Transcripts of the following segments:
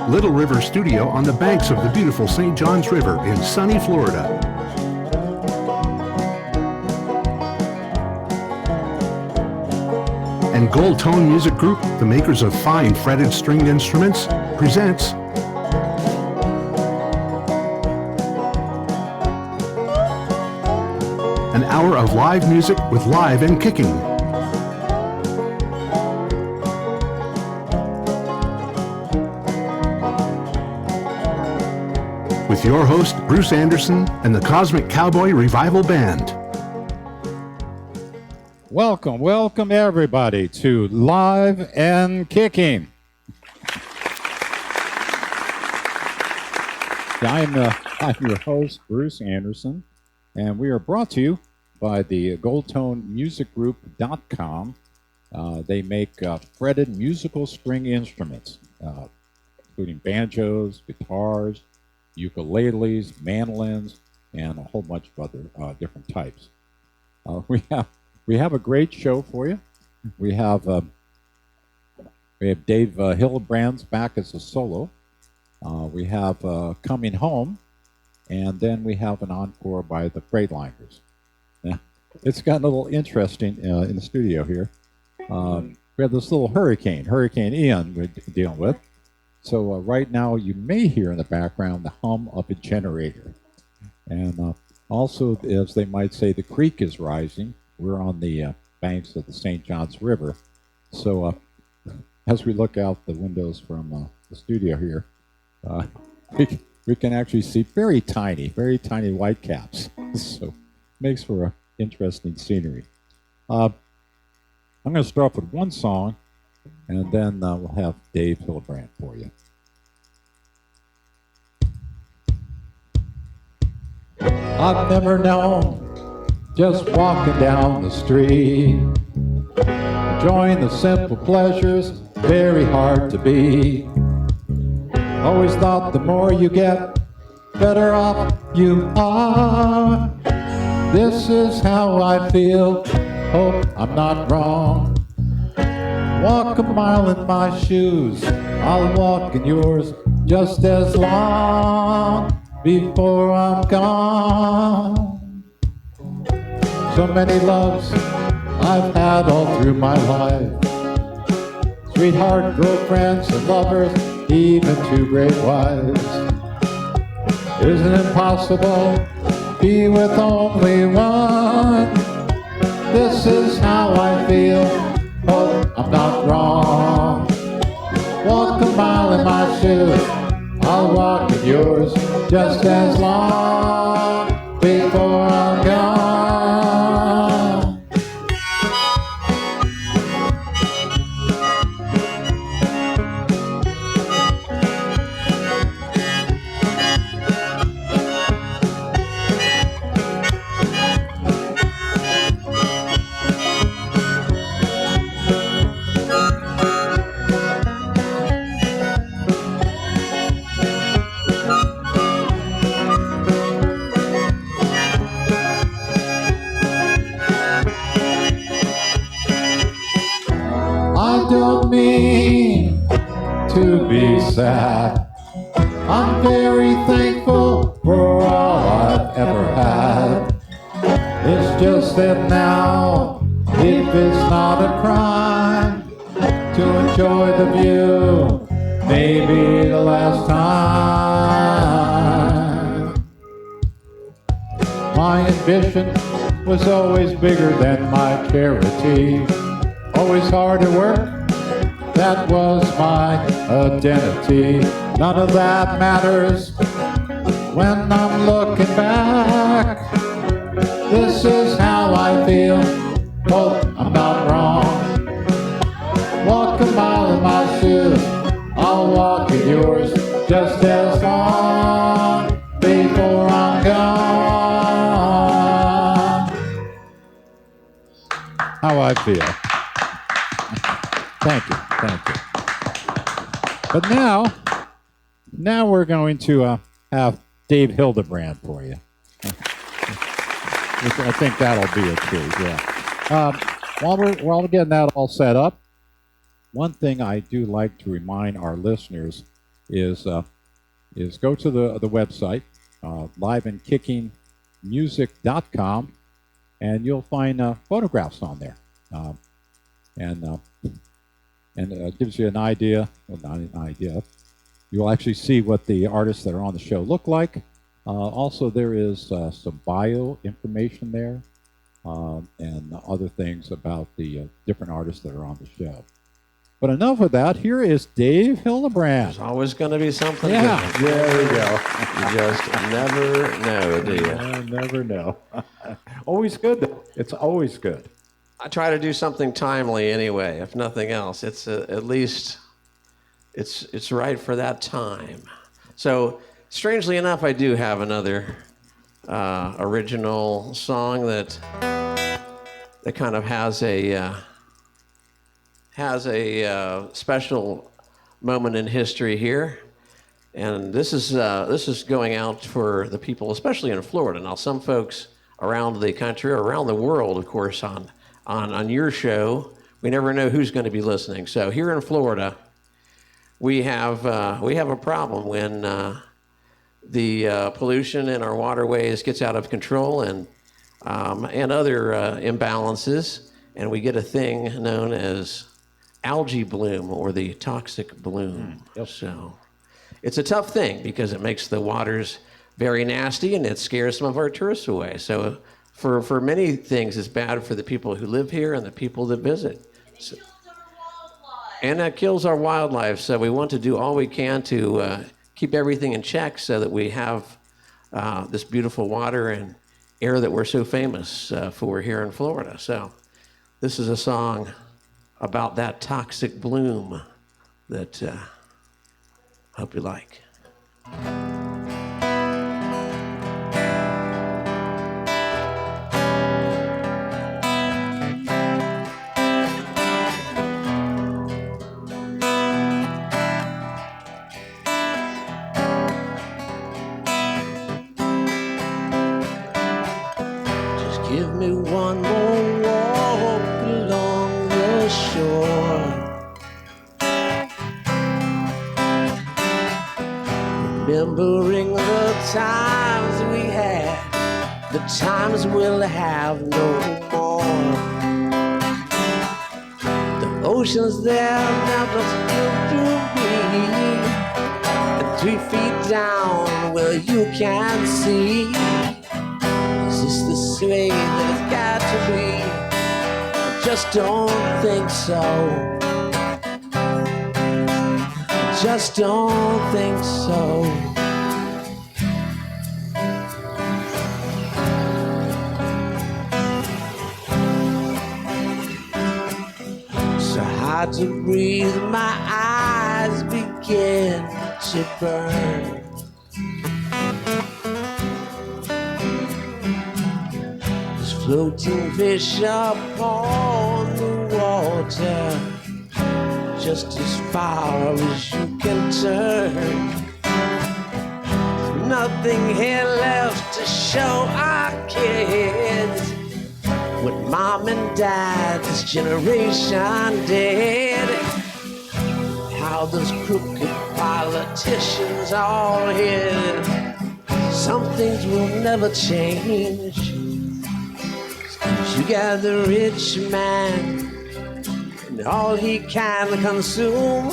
Little River Studio on the banks of the beautiful St. Johns River in sunny Florida. And Gold Tone Music Group, the makers of fine fretted stringed instruments, presents an hour of live music with Live and Kickin. With your host, Bruce Andersen and the Cosmic Cowboy Revival Band. Welcome everybody to Live and Kickin. I'm your host, Bruce Andersen, and we are brought to you by the GoldToneMusicGroup.com. They make fretted musical string instruments, including banjos, guitars, ukuleles, mandolins, and a whole bunch of other different types. We have a great show for you. We have Dave Hillebrandt back as a solo. We have Coming Home, and then we have an encore by the Freightliners. Now, it's gotten a little interesting in the studio here. We have this little Hurricane Ian we're dealing with. So right now you may hear in the background the hum of a generator. And also, as they might say, the creek is rising. We're on the banks of the St. Johns River. So as we look out the windows from the studio here, we can actually see very tiny whitecaps. So it makes for interesting scenery. I'm going to start off with one song, and then we'll have Dave Hillebrandt for you. I've never known, just walking down the street, enjoying the simple pleasures, very hard to beat. Always thought the more you get, better off you are. This is how I feel, hope I'm not wrong. Walk a mile in my shoes, I'll walk in yours just as long before I'm gone. So many loves I've had all through my life, sweetheart, girlfriends, and lovers, even two great wives. Isn't it possible to be with only one? This is how I feel, hope I'm not wrong. Walk a mile in my shoes, I'll walk in yours just as long before I'm gone. To be sad, I'm very thankful for all I've ever had. It's just that now, if it's not a crime to enjoy the view, maybe the last time. My ambition was always bigger than my charity, always hard at work. That was my identity. None of that matters when I'm looking back. This is how I feel, hope I'm not wrong. Walk a mile in my shoes, I'll walk in yours just as long before I'm gone. How I feel. Thank you. But now we're going to have Dave Hillebrandt for you. I think that'll be a treat, yeah. While we're getting that all set up, one thing I do like to remind our listeners is go to the website, liveandkickingmusic.com, and you'll find photographs on there. And it gives you an idea, well, not an idea. You'll actually see what the artists that are on the show look like. Also, there is some bio information there and other things about the different artists that are on the show. But enough of that. Here is Dave Hillebrandt. There's always going to be something Yeah, different. there we go. You just never know, do you? I never know. Always good, though. It's always good. I try to do something timely anyway, if nothing else. It's at least it's right for that time. So, strangely enough, I do have another original song that kind of has a special moment in history here, and this is going out for the people, especially in Florida. Now, some folks around the country, or around the world, of course, on your show, we never know who's going to be listening. So here in Florida, we have a problem when the pollution in our waterways gets out of control and other imbalances, and we get a thing known as algae bloom, or the toxic bloom. Yep. So it's a tough thing because it makes the waters very nasty and it scares some of our tourists away. So for many things, it's bad for the people who live here and the people that visit. So, and that kills our wildlife. So we want to do all we can to keep everything in check so that we have this beautiful water and air that we're so famous for here in Florida. So this is a song about that toxic bloom that I hope you like. Just give me one more walk along the shore, remembering the times we had, the times we'll have no more. The oceans there never feel to me, and 3 feet down, well, you can't see. Is this the way that it's got to be? I just don't think so. Just don't think so. So hard to breathe, my eyes begin to burn. There's floating fish upon the water, just as far as you can turn. There's nothing here left to show our kids what mom and dad, this generation did. How those crooked politicians all hid. Some things will never change. You got the rich man, and all he can consume.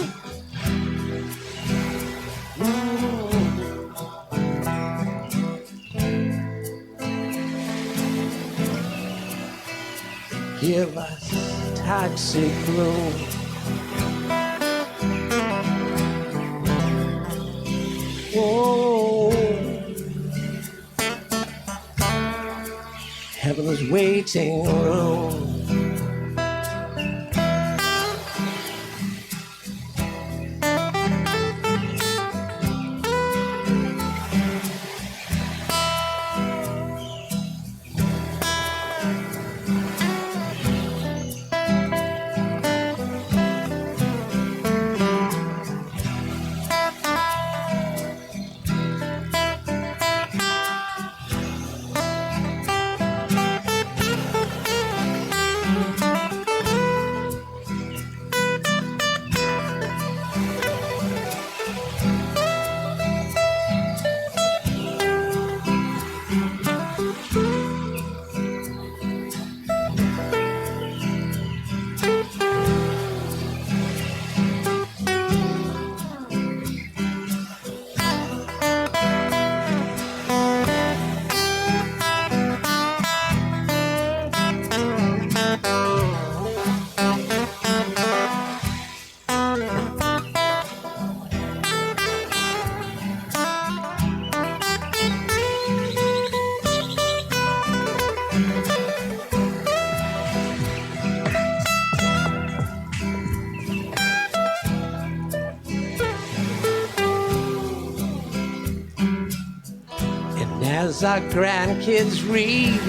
Give us toxic bloom. Whoa. Heaven's waiting room. as our grandkids read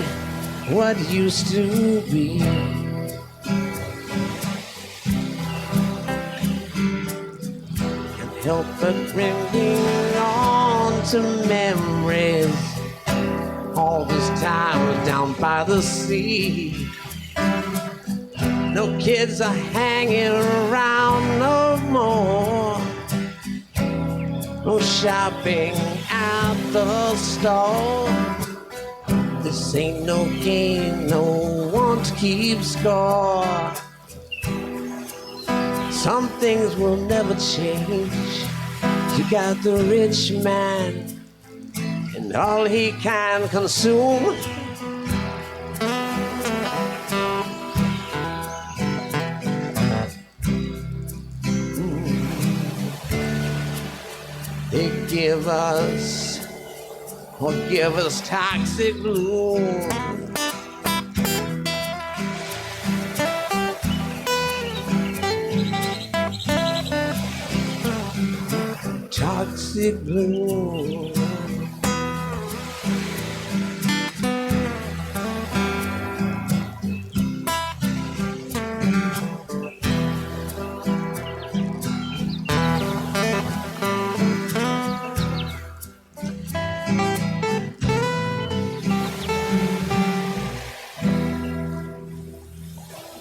what used to be. Can't help but bringing on to memories. All this time was down by the sea. No kids are hanging around no more. No shopping at the store. This ain't no game, no one to keep score. Some things will never change. You got the rich man and all he can consume. They give us toxic bloom. Toxic bloom.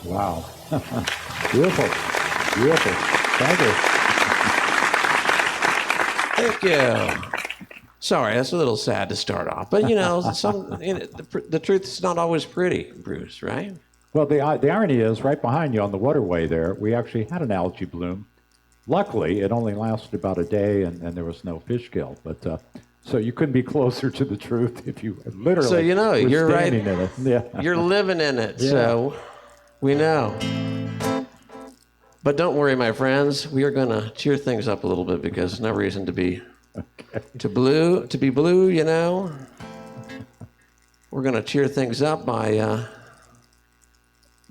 Wow. Beautiful. Beautiful. Thank you. Thank you. Sorry, that's a little sad to start off, but the truth is not always pretty, Bruce, right? Well, the irony is, right behind you on the waterway there, we actually had an algae bloom. Luckily, it only lasted about a day, and there was no fish kill. But so you couldn't be closer to the truth if you literally. So you're right. In it. Yeah. You're living in it, Yeah. so we know. But don't worry, my friends. We are going to cheer things up a little bit because there's no reason to be blue. We're going to cheer things up by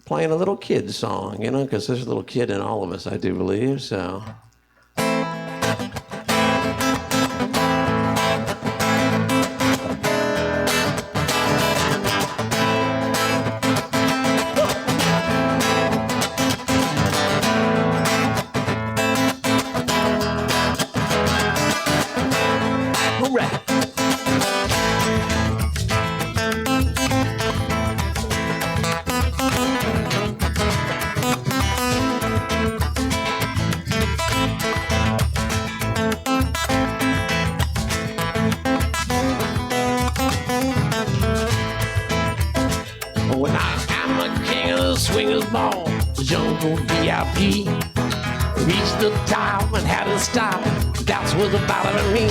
playing a little kid song, because there's a little kid in all of us, I do believe. So. When I'm a king of the swingers ball, the jungle VIP. Reached the top and had to stop. That's what the bottom mean.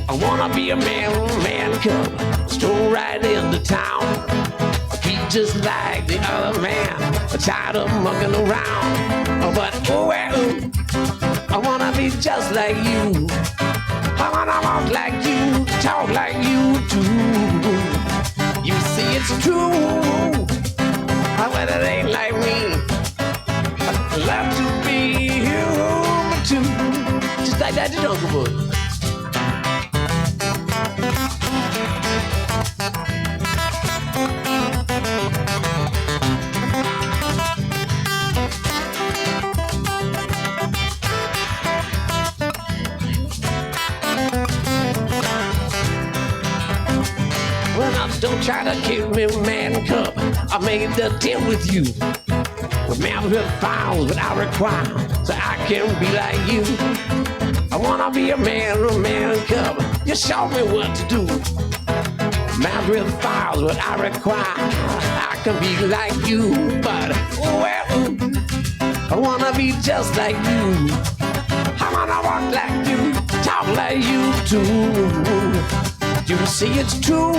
I wanna be a man cub, stroll right into town. Be just like the other man, tired of mucking around. But I wanna be just like you. I wanna walk like you, talk like you too. You see, it's true. But it ain't like me. I'd love to be human too, just like that jungle book. Well, now don't try to kill me, man cub. I made the deal with you. With man with files, but I require so I can be like you. I wanna be a man cub. You show me what to do. Man with files, but I require I can be like you. But I wanna be just like you. I wanna walk like you, talk like you too. You see, it's true.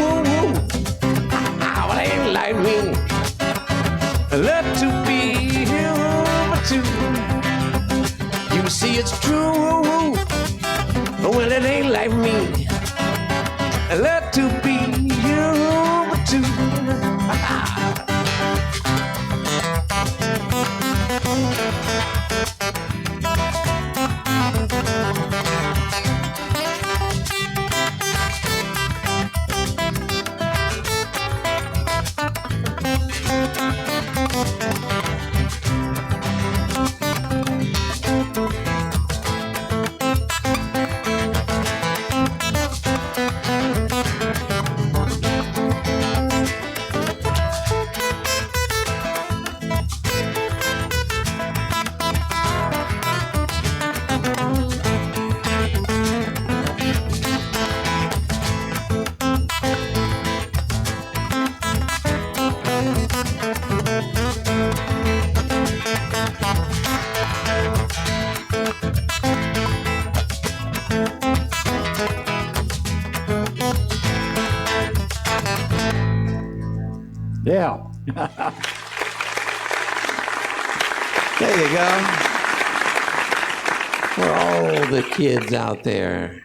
It ain't like me. I love to be human too. You see, it's true. Well, it ain't like me. I love to be human too. Yeah. There you go. For all the kids out there,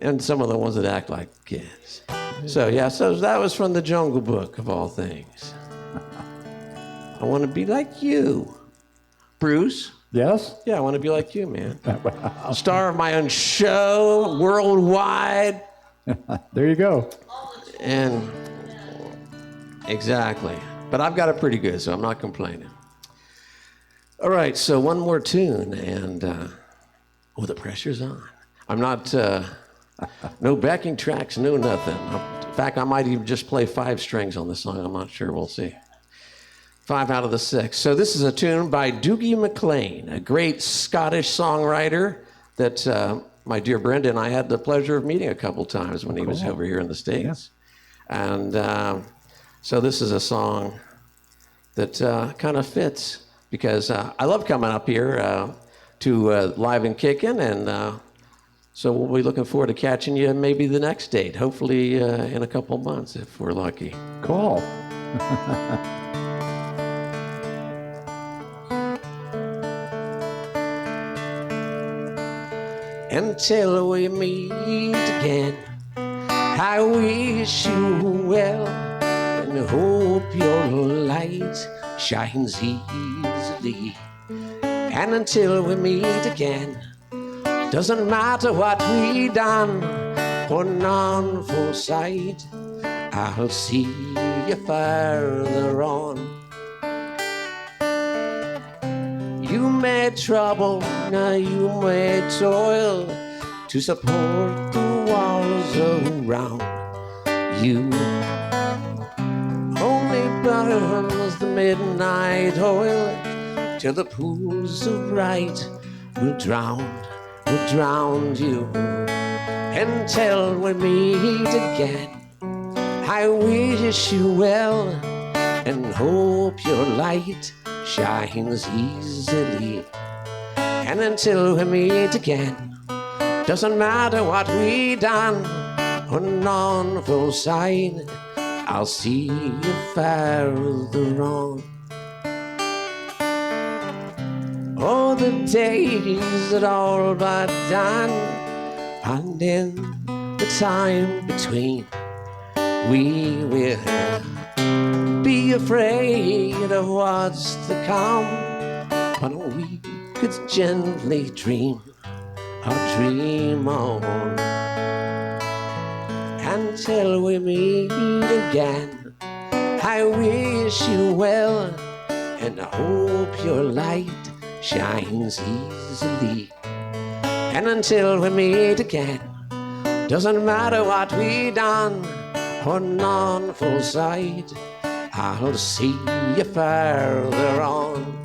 and some of the ones that act like kids. So yeah, so that was from the Jungle Book, of all things. I want to be like you. Bruce? Yes? Yeah, I want to be like you, man. Star of my own show, worldwide. There you go. And exactly. But I've got it pretty good, so I'm not complaining. All right, so one more tune, and oh, the pressure's on. I'm not, no backing tracks, no nothing. In fact, I might even just play 5 strings on this song. I'm not sure. We'll see. 5 out of the 6. So this is a tune by Dougie MacLean, a great Scottish songwriter that my dear Brenda and I had the pleasure of meeting a couple times when he was over here in the States. Yeah. And so this is a song that kind of fits because I love coming up here to Live and Kickin', and so we'll be looking forward to catching you maybe the next date, hopefully in a couple months if we're lucky. Cool. Until we meet again, I wish you well and hope your light shines easily. And until we meet again, doesn't matter what we done or none for sight, I'll see you further on. You made trouble, now you made toil to support the walls around you. Only burns the midnight oil till the pools of right will drown you. Until we meet again, I wish you well and hope your light shines easily. And until we meet again, doesn't matter what we done or none for sight, I'll see you further on. Oh, the days that all but done, and in the time between, we will be afraid of what's to come, but we could gently dream or dream on until we meet again. I wish you well and I hope your light shines easily. And until we meet again, doesn't matter what we done or none for sight, I'll see you further on.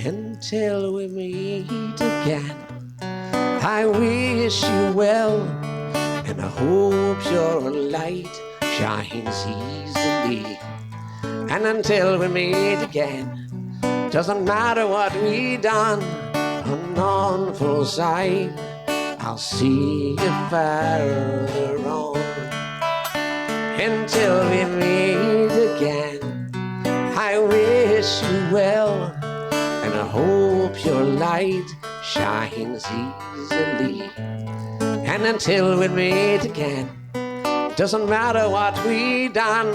Until we meet again, I wish you well and I hope your light shines easily. And until we meet again, doesn't matter what we done or none for sight, I'll see you further on. Until we meet again, I wish you well and I hope your light shines easily. And until we meet again, doesn't matter what we done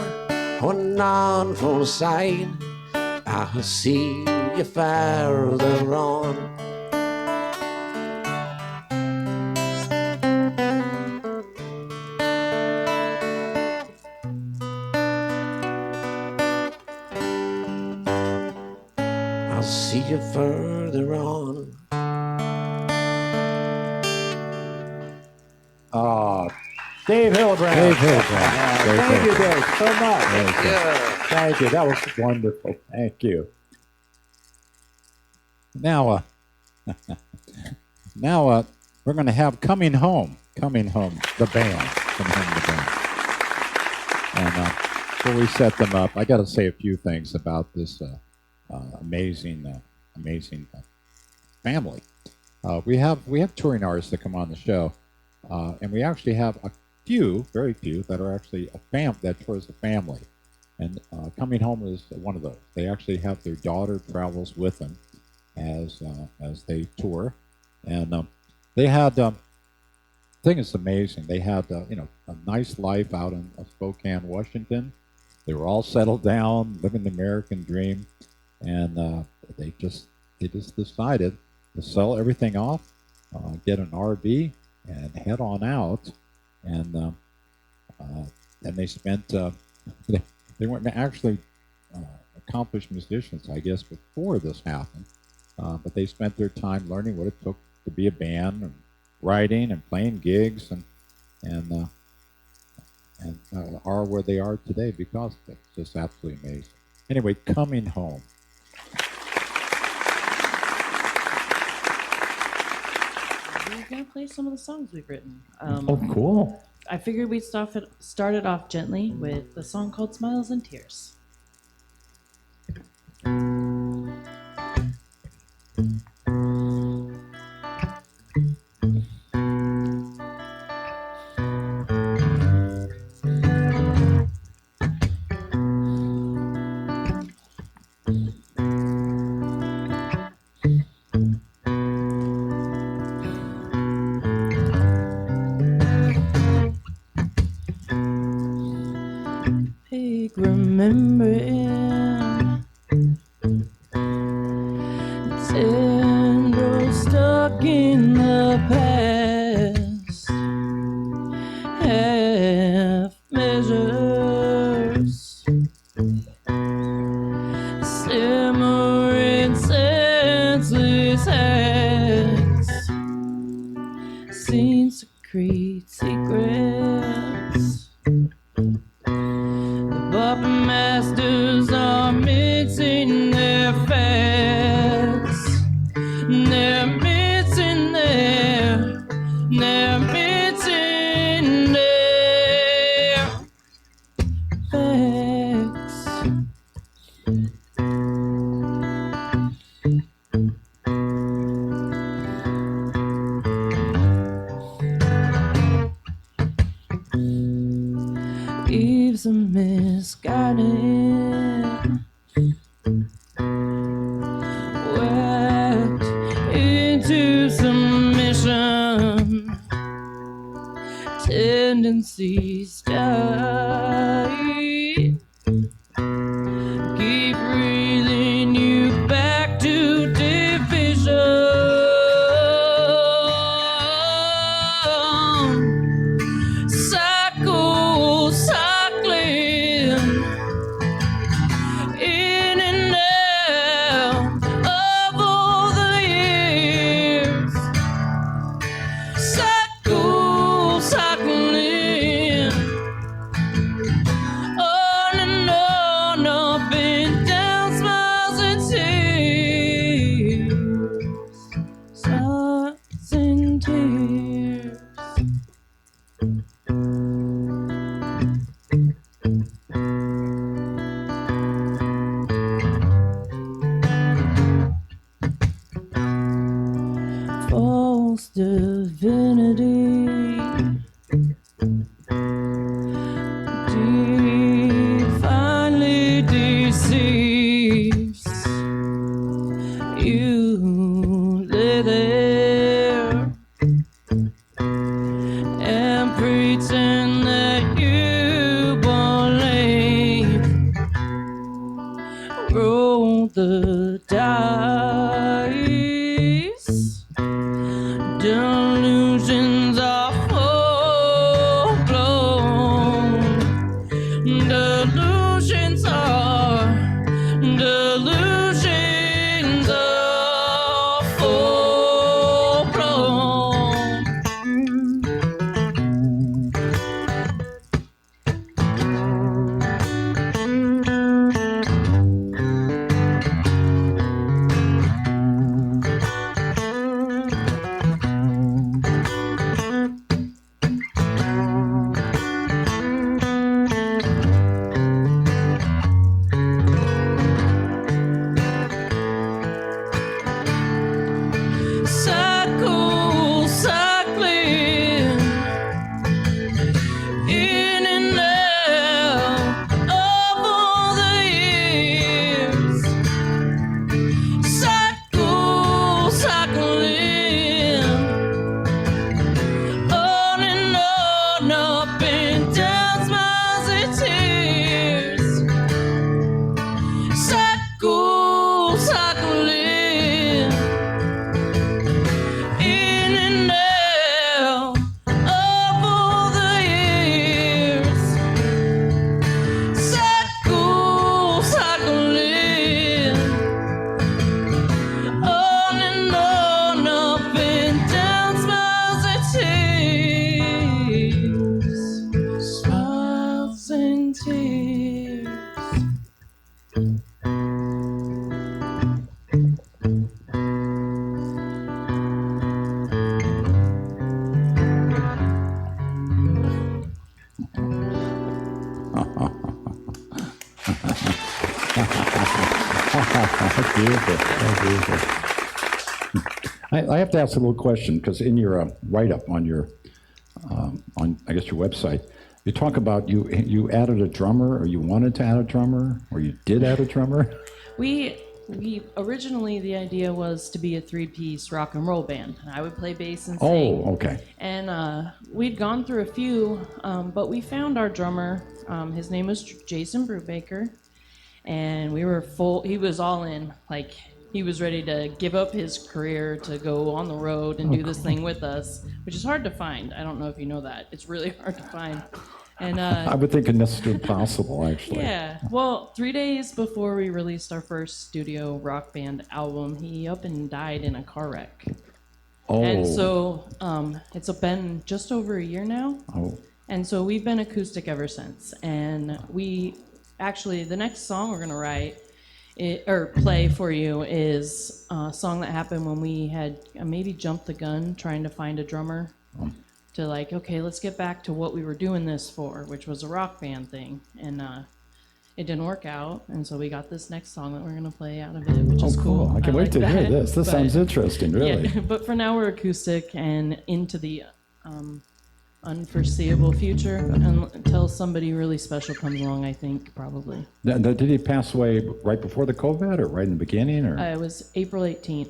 or none for sight, I'll see you further on. I'll see you further on. Dave Hillebrandt. Dave Hillebrandt. Thank you, Dave, so much. Thank you. Thank you. That was wonderful. Thank you. Now, Now we're going to have Coming Home, the band. Coming Home, the band. And before we set them up, I got to say a few things about this amazing family. We have touring artists that come on the show, and we actually have a few, very few, that are actually that tour as a family. And Coming Home is one of those. They actually have their daughter travels with them as they tour, and they had. I think it's amazing. They had a nice life out in Spokane, Washington. They were all settled down, living the American dream, and they just decided to sell everything off, get an RV, and head on out. And they spent. They weren't actually accomplished musicians, I guess, before this happened, but they spent their time learning what it took to be a band, and writing and playing gigs, and are where they are today because of it. It's just absolutely amazing. Anyway, Coming Home. We're going to play some of the songs we've written. Oh, cool. I figured we'd start it off gently with the song called Smiles and Tears. Remembering tendrils stuck in the past, half measures, simmering senseless acts, seen secrete secrets. Puppet masters are mixing their facts. They're mixing their facts. Eve's a misguided, whacked into submission, tendencies die, keep reeling you back to division. False divinity, divinely deceives. You lay there and pretend that you believe. Roll the dice. Delusions are full blown. Delusions are full blown. That's beautiful. That's beautiful. I have to ask a little question, because in your write-up on your, on I guess your website, you talk about you added a drummer, or you wanted to add a drummer, or you did add a drummer. We originally, the idea was to be a three-piece rock and roll band. I would play bass and sing. Oh, okay. And we'd gone through a few, but we found our drummer. His name was Jason Brubaker, and we were full. He was all in. Like, he was ready to give up his career to go on the road and do this thing with us, which is hard to find. I don't know if you know that. It's really hard to find. And I would think it's impossible, actually. yeah. Well, 3 days before we released our first studio rock band album, he up and died in a car wreck. Oh. And so it's been just over a year now. Oh. And so we've been acoustic ever since. And we actually, the next song we're going to write or play for you is a song that happened when we had maybe jumped the gun trying to find a drummer. To like, okay, let's get back to what we were doing this for, which was a rock band thing. And it didn't work out. And so we got this next song that we're going to play out of it, which is cool. I can't wait to hear this. This But, sounds interesting, really. Yeah, but for now we're acoustic and into the unforeseeable future until somebody really special comes along, I think, probably. Did he pass away right before the COVID, or right in the beginning? Or? It was April 18th.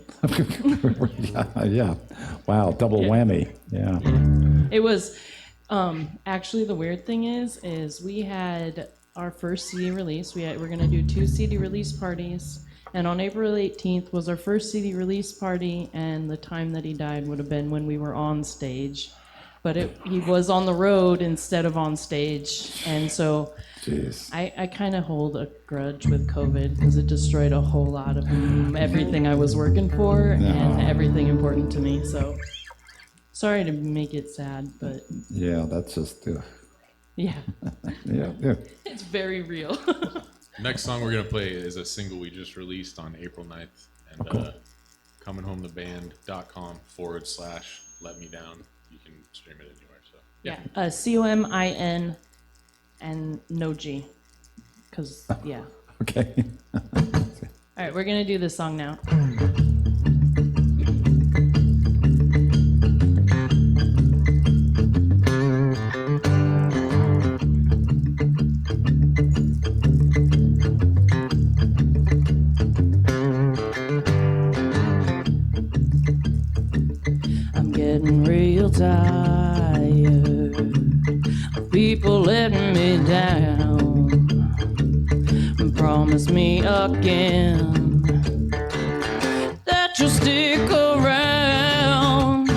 Yeah. Wow, double whammy. Yeah. It was, actually the weird thing is we had our first CD release. We're going to do 2 CD release parties. And on April 18th was our first CD release party, and the time that he died would have been when we were on stage. But he was on the road instead of on stage. And so I kind of hold a grudge with COVID because it destroyed a whole lot of everything I was working for and everything important to me. So sorry to make it sad, but... Yeah, that's just... Yeah. Yeah. It's very real. Next song we're going to play is a single we just released on April 9th. And cominghometheband.com/let me down. You can stream it anywhere. So Yeah. COMIN and no G. Because, yeah. Okay. All right, we're going to do this song now. Getting real tired of people letting me down. Promise me again that you'll stick around.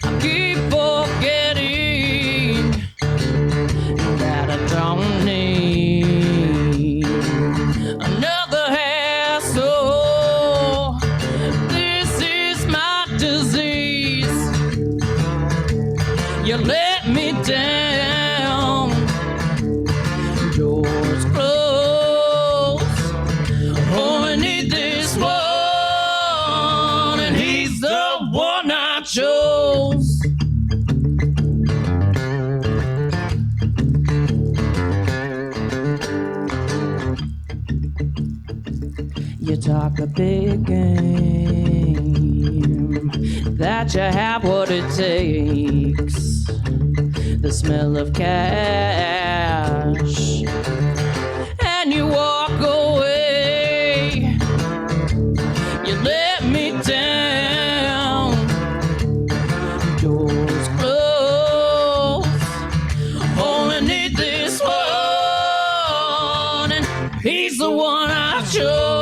I keep forgetting that I don't need another hassle. This is my disease. You let me down. Doors closed. Only need this one, and he's the one I chose. You talk a big game, that you have what it takes. The smell of cash, and you walk away. You let me down. Doors closed. Only need this one, and he's the one I chose.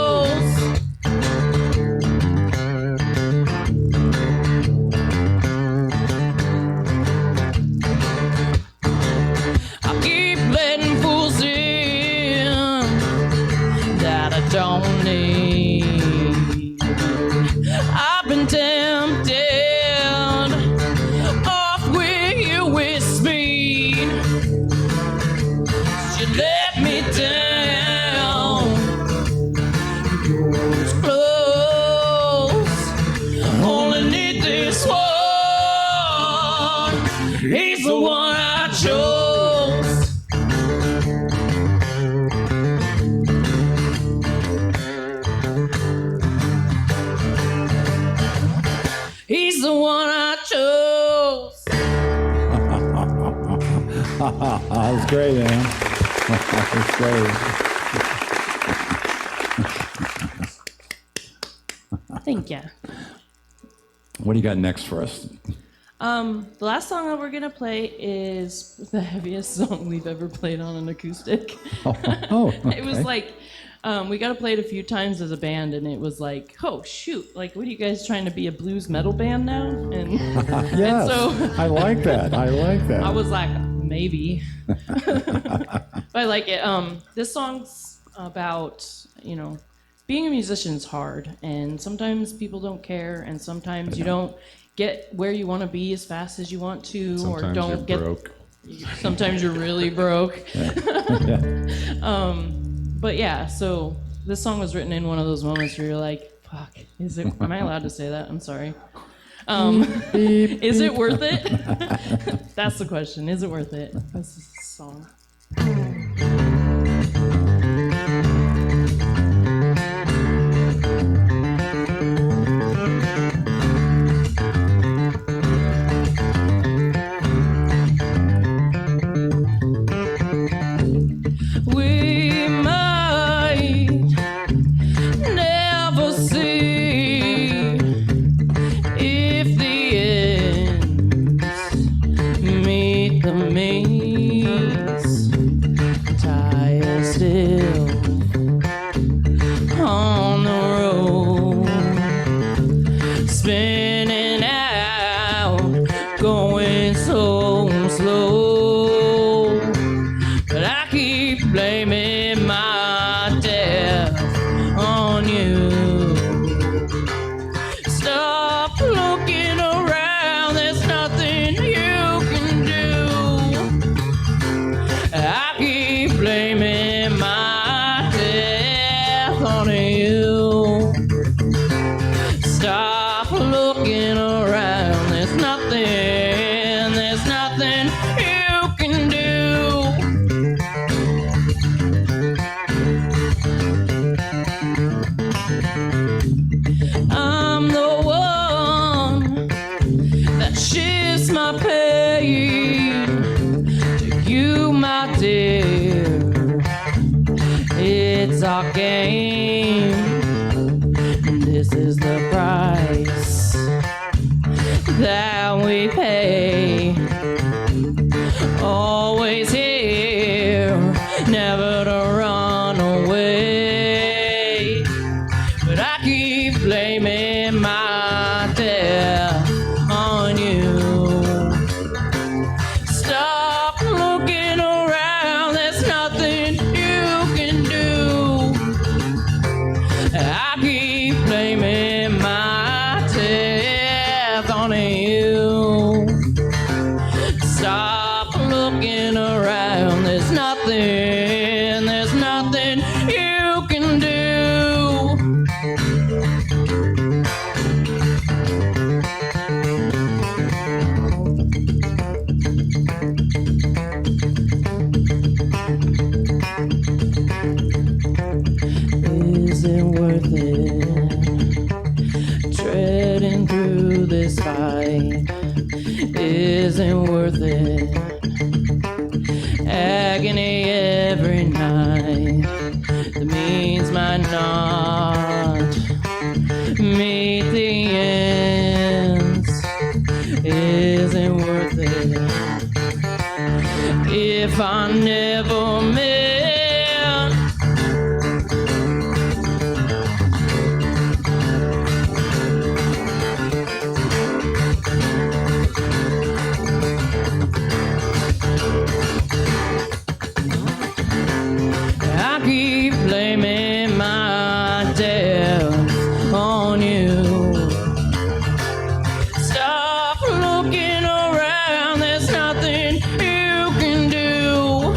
Don't need. I've been tempted off with you with speed. You let me down. That was great, man. That was great. Thank you. What do you got next for us? The last song that we're gonna play is the heaviest song we've ever played on an acoustic. Okay. It was like, we got to play it a few times as a band, and it was like, oh shoot, like what are you guys trying to be, a blues metal band now? And, Yes, and so I like that. I like that. I was like, maybe. But I like it. This song's about, being a musician is hard, and sometimes people don't care, and sometimes you don't get where you want to be as fast as you want to, Sometimes or don't you're get broke. Sometimes you're really broke. But yeah, so this song was written in one of those moments where you're like, fuck, am I allowed to say that? I'm sorry. Is it worth it? That's the question. Is it worth it? This is the song. We might never see if the ends meet the means. Tire still on the road, spinning out, going so slow. But I keep blaming my death on you. Stop looking around, there's nothing you can do. I keep blaming my death on you. Stop looking around, there's nothing you can do. I'm the one that shifts my pain to you, my dear. It's our game. This is the price that we pay. Always here, never to run away. But I keep blaming my death on you. Stop looking around, there's nothing you can do. I keep blaming my death on you. Stop looking around, there's nothing you can do. Is it worth it? Treading through this fight, is it worth it? Agony every night, the means might not meet the ends. Is it worth it if I never met? I keep blaming my death on you. Stop looking around, there's nothing you can do.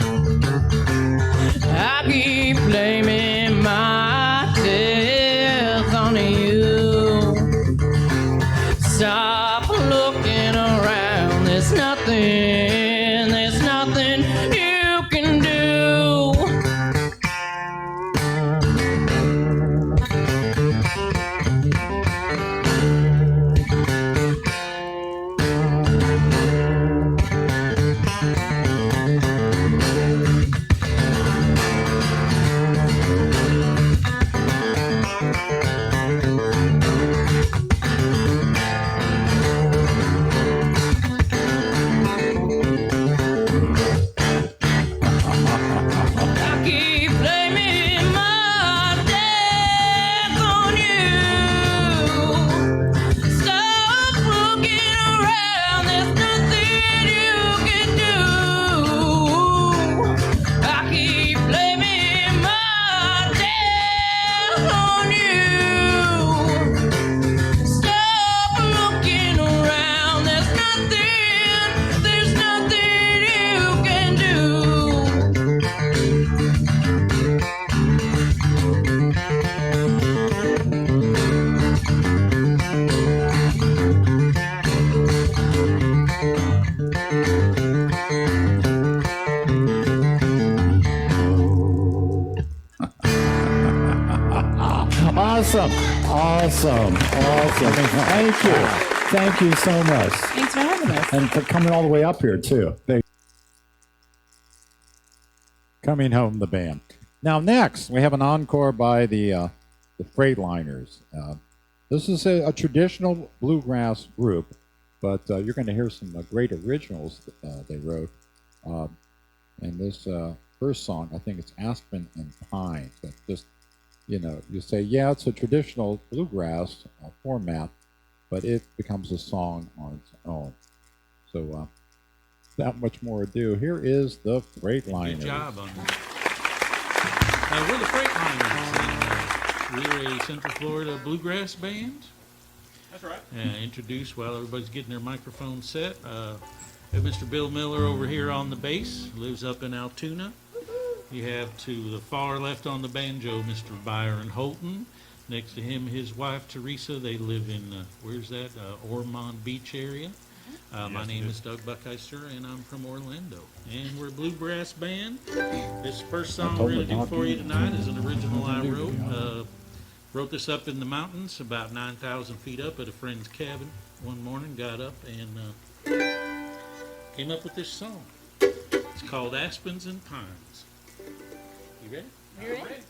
Awesome. Thank you. Thank you so much. Thanks for having us. And for coming all the way up here, too. Coming Home, the band. Now, next, we have an encore by the Freightliners. This is a traditional bluegrass group, but you're going to hear some great originals they wrote. And this first song, I think it's Aspen and Pine. But just, you say, yeah, it's a traditional bluegrass format, but it becomes a song on its own. So, without much more ado, here is the Freightliners. Good job on that. We're the Freightliners. We're a Central Florida bluegrass band. That's right. Introduced while everybody's getting their microphone set. We have Mr. Bill Miller over here on the bass, lives up in Altoona. You have to the far left on the banjo, Mr. Byron Holton. Next to him, his wife, Teresa. They live in, where's that? Ormond Beach area. My name is Doug Buckeister, and I'm from Orlando. And we're a bluegrass band. This first song we're going to do for you tonight is an original I wrote. Wrote this up in the mountains, about 9,000 feet up at a friend's cabin. One morning, got up and came up with this song. It's called Aspens and Pines. You ready? You ready?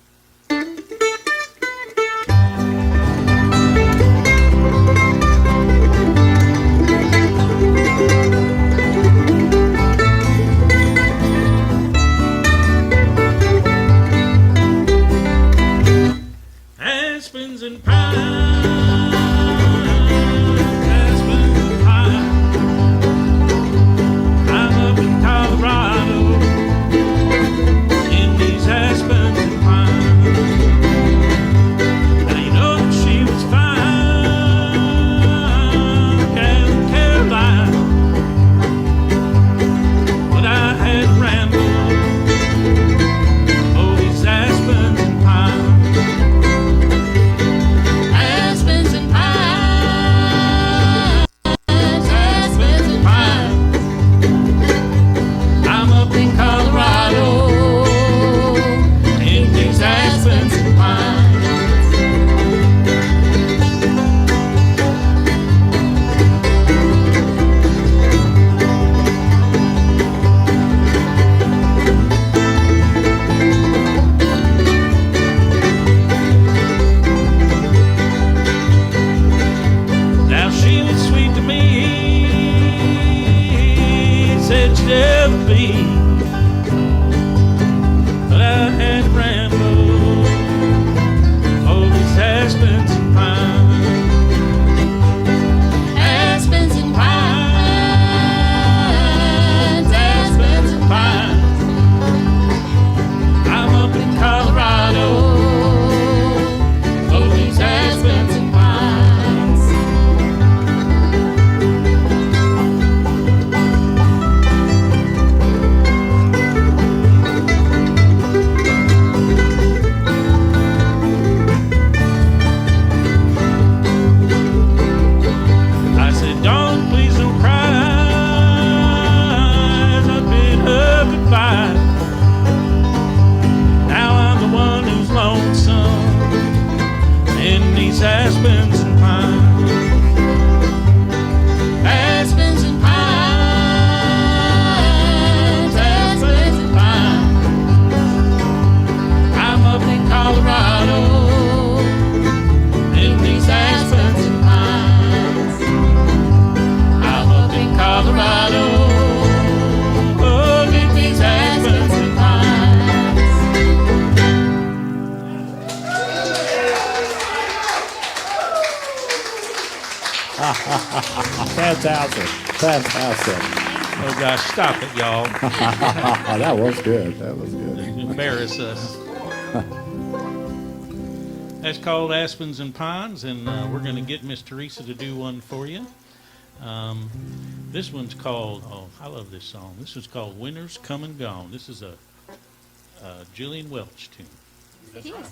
Aspens and pines, aspens and pines. I'm up in Colorado in these aspens and pines. Now you know that she was fine, Caroline, but I had rambled over these aspens and pines. Fantastic. Oh gosh, stop it, y'all. That was good. You embarrass us. That's called Aspens and Pines, and we're going to get Miss Teresa to do one for you. This one's called, I love this song. This is called Winter's Come and Gone. This is a Jillian Welch tune. That's right.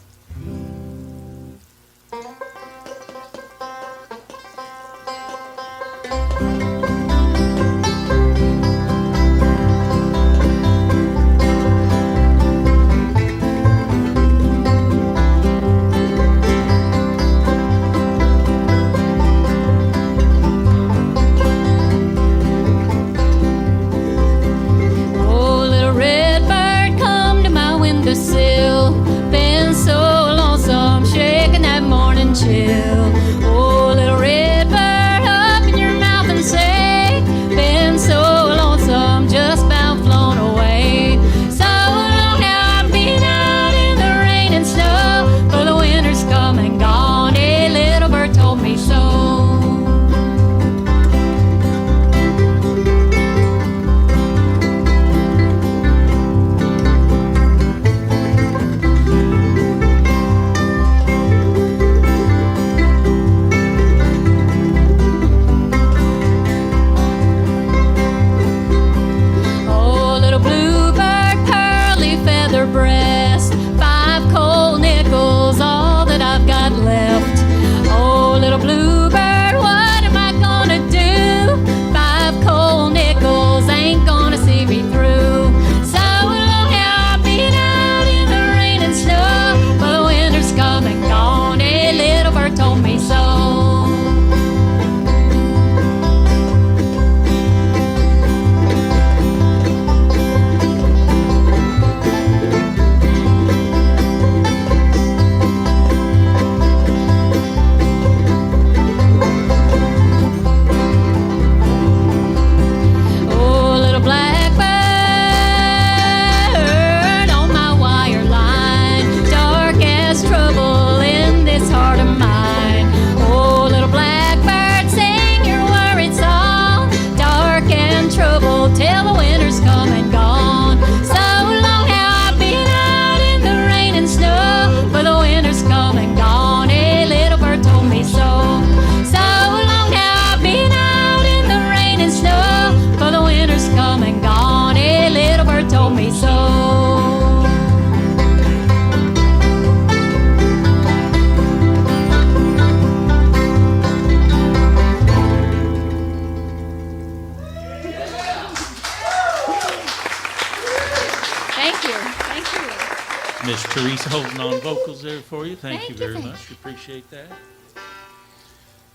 Teresa holding on vocals there for you. Thank you very thank much. Appreciate that.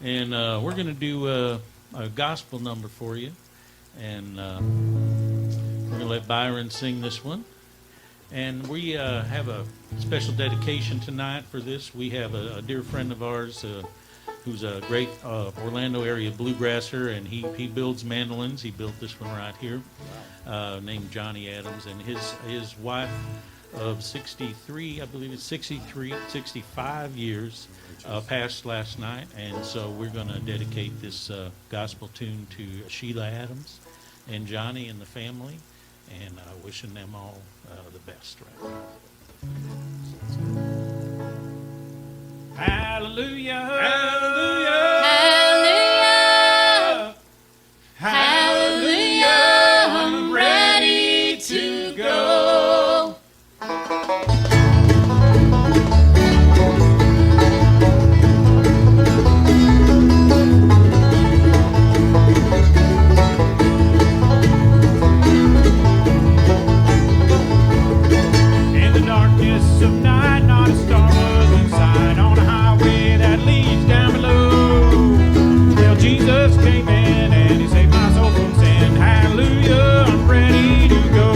And we're going to do a gospel number for you. And we're going to let Byron sing this one. And we have a special dedication tonight for this. We have a dear friend of ours who's a great Orlando area bluegrasser, and he builds mandolins. He built this one right here, named Johnny Adams. And his wife of 63, I believe it's 65 years, passed last night. And so we're going to dedicate this gospel tune to Sheila Adams and Johnny and the family, and wishing them all the best right now. Hallelujah! Hallelujah! Hallelujah! Hallelujah! I'm ready to go. In the darkness of night, not a star was in sight. On a highway that leads down below, well, Jesus came in and he saved my soul from sin. Hallelujah, I'm ready to go.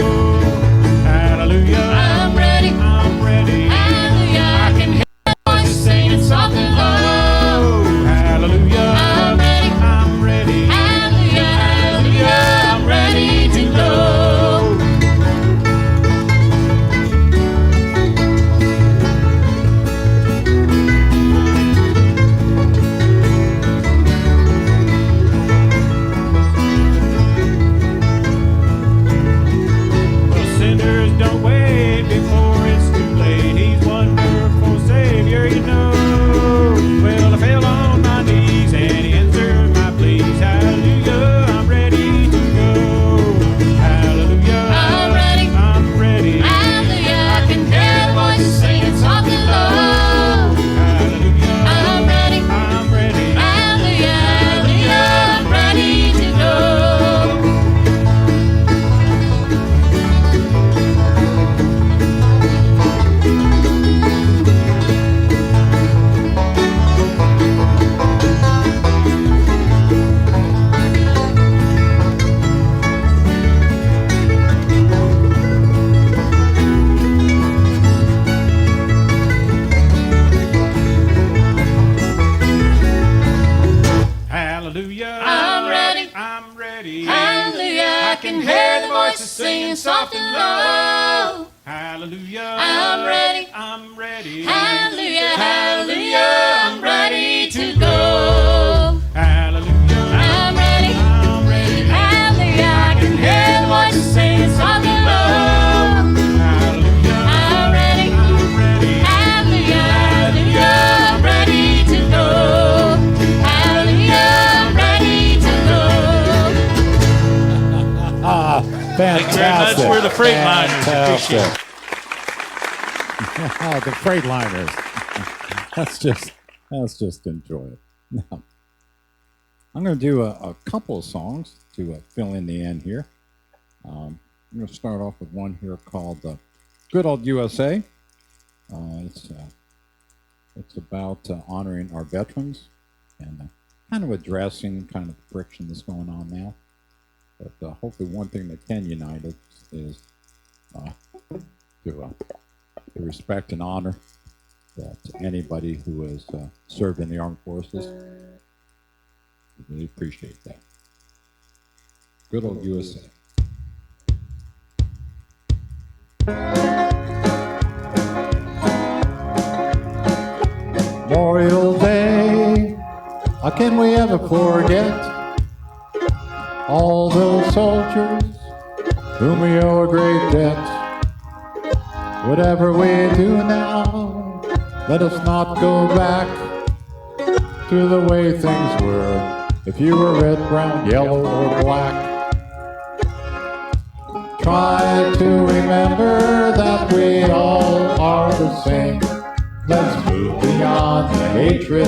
Hallelujah, I'm ready. I'm ready. Hallelujah! I can hear my voice singing soft and low. Hallelujah, I'm ready. I'm ready. Hallelujah! Hallelujah! I'm ready to go. Well, sinners don't wait before it's too late. He's wonderful Savior, you know. Well, I fell on my knees and he answered my pleas. Hallelujah, I'm ready to go. Hallelujah, I'm ready. I'm ready. Hallelujah! I can hear the voices singing soft and low. Hallelujah, I'm ready. I'm ready. Hallelujah! Hallelujah! I'm ready to go. Hallelujah, I'm ready. I'm ready. Hallelujah! I can hear the voices singing soft and low. Hallelujah, I'm ready. I'm ready. Hallelujah! Hallelujah! I'm ready to go. Hallelujah, I'm ready. I'm ready. Hallelujah! I can hear the voices singing soft and low. Hallelujah, I'm ready. I'm ready. Hallelujah! Hallelujah! I'm ready to go. Hallelujah! I'm ready to go. Fantastic. Thank you very much. We're the Freightliners. Appreciate it. The Freightliners. Let's just enjoy it. Now, I'm going to do a couple of songs to fill in the end here. I'm going to start off with one here called Good Old USA. It's about honoring our veterans and kind of addressing kind of the friction that's going on now. But hopefully one thing that can unite us is to respect and honor that anybody who has served in the armed forces. We really appreciate that. Good old USA. Memorial Day, how can we ever forget all those soldiers whom we owe a great debt? Whatever we do now, let us not go back to the way things were. If you were red, brown, yellow, or black, try to remember that we all are the same. Let's move beyond the hatred.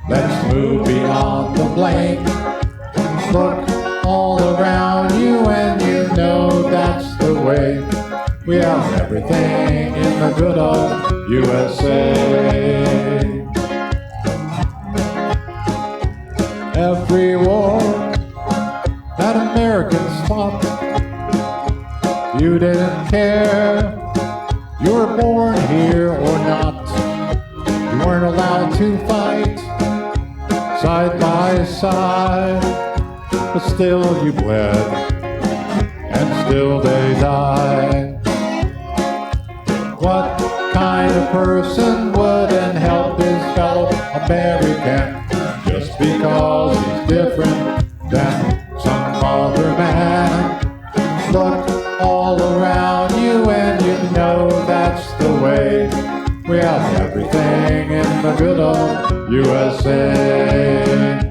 Let's move beyond the blame. Look all around you and you know that's the way. We have everything in the good old USA. Every war that Americans fought, you didn't care. You were born here or not. You weren't allowed to fight side by side, but still you bled, and still they died. What kind of person wouldn't help his fellow American just because he's different than some other man? Look all around you and you know that's the way. We have everything in the good old USA.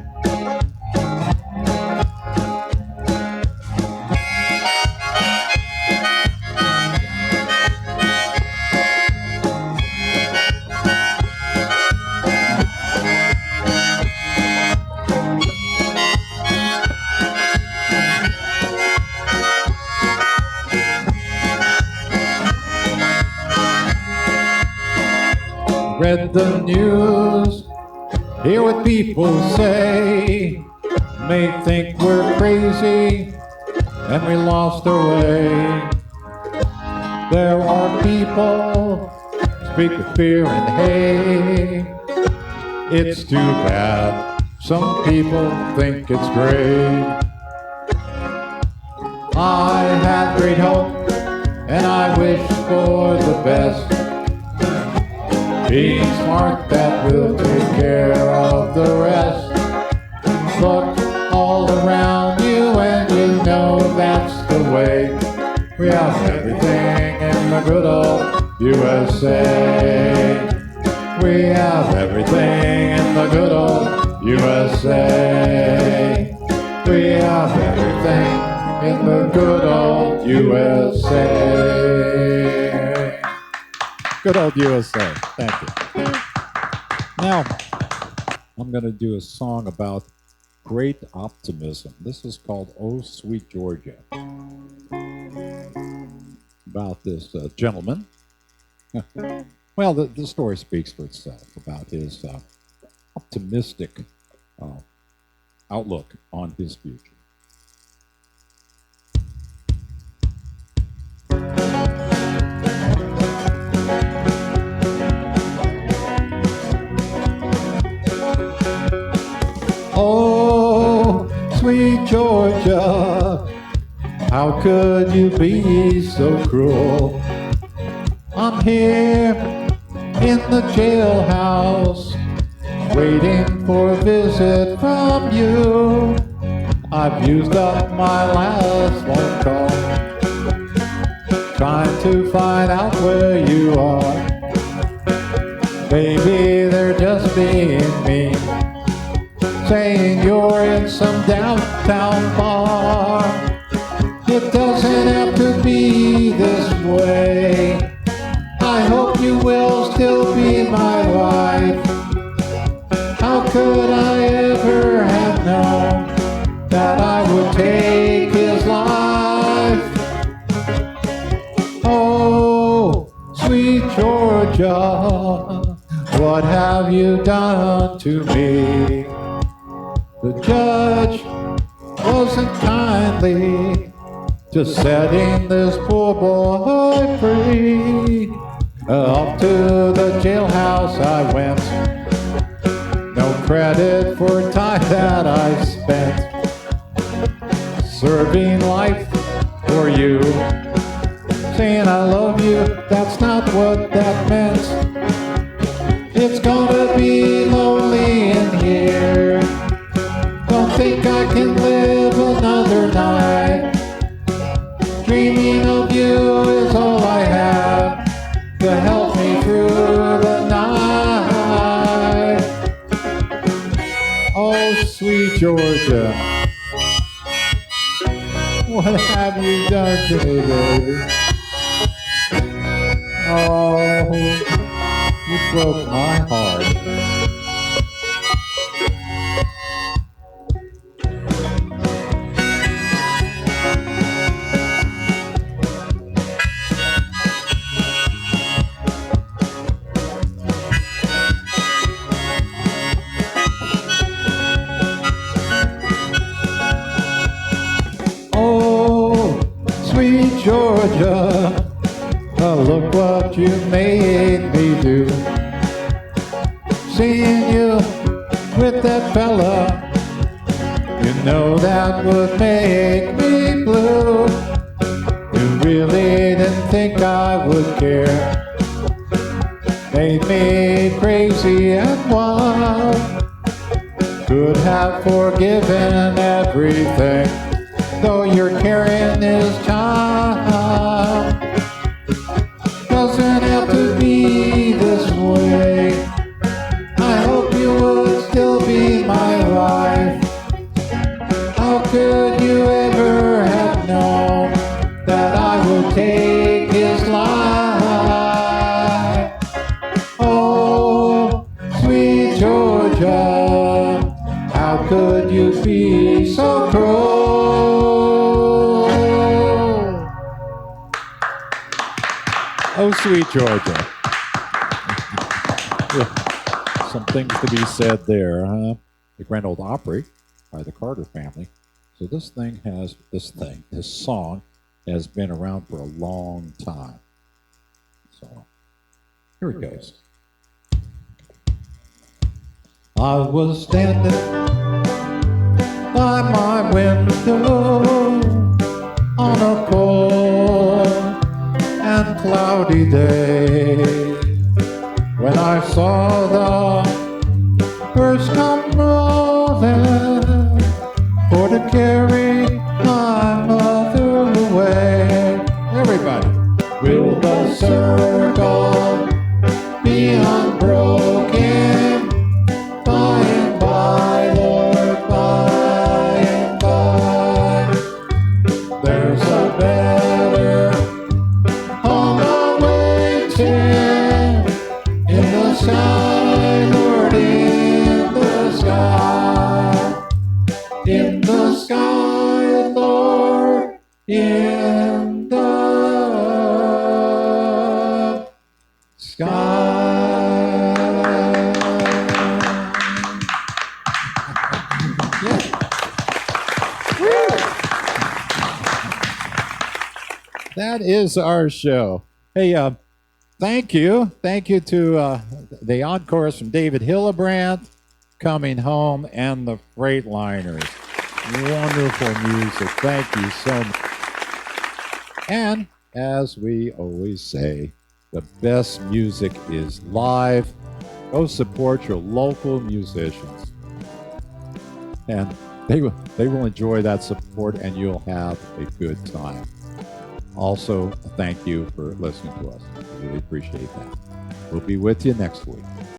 Read the news, hear what people say, may think we're crazy and we lost our way. There are people speak with fear and hate. It's too bad some people think it's great. I had great hope and I wish for the best. Being smart, that will take care of the rest. Look all around you and you know that's the way. We have everything in the good old USA. We have everything in the good old USA. We have everything in the good old USA. Good old USA. Thank you. Now, I'm going to do a song about great optimism. This is called Oh Sweet Georgia. About this gentleman. Well, the story speaks for itself about his optimistic outlook on his future. Oh, sweet Georgia, how could you be so cruel? I'm here in the jailhouse, waiting for a visit from you. I've used up my last phone call, trying to find out where you are. Baby, they're just being mean, saying you're in some downtown bar. It doesn't have to be this way. I hope you will still be my wife. How could I ever have known that I would take his life? Oh, sweet Georgia, what have you done to me? The judge wasn't kindly, just setting this poor boy free. Up to the jailhouse I went, no credit for time that I spent, serving life for you, saying I love you, that's not what that meant. It's gonna be lonely in here, don't think I can live another night. Dreaming of you is all I have to help me through the night. Oh, sweet Georgia, what have you done to me, baby? Oh, you broke my heart. Georgia, look what you made me do. Seeing you with that fella, you know that would make me blue. You really didn't think I would care. Made me crazy and wild. Could have forgiven everything, though you're carrying this child. Doesn't have to be this way. I hope you would still be my wife. How could you ever have known that I would take his life? Oh, sweet Georgia, how could you be so cruel? Oh, sweet Georgia. Some things to be said there, huh? The Grand Old Opry by the Carter family. So this song has been around for a long time. So here it goes. I was standing by my window on a cold and cloudy day when I saw the birds come rolling for to carry my mother away. Everybody. Will the circle be unbroken by and by, Lord, by and by? There's a better home awaiting in the sky, Lord, in the sky. In the sky, Lord, in the sky. That is our show. Hey, thank you. Thank you to the encores from David Hillebrandt, Coming Home, and the Freightliners. Wonderful music. Thank you so much. And as we always say, the best music is live. Go support your local musicians. And they will enjoy that support, and you'll have a good time. Also, thank you for listening to us. I really appreciate that. We'll be with you next week.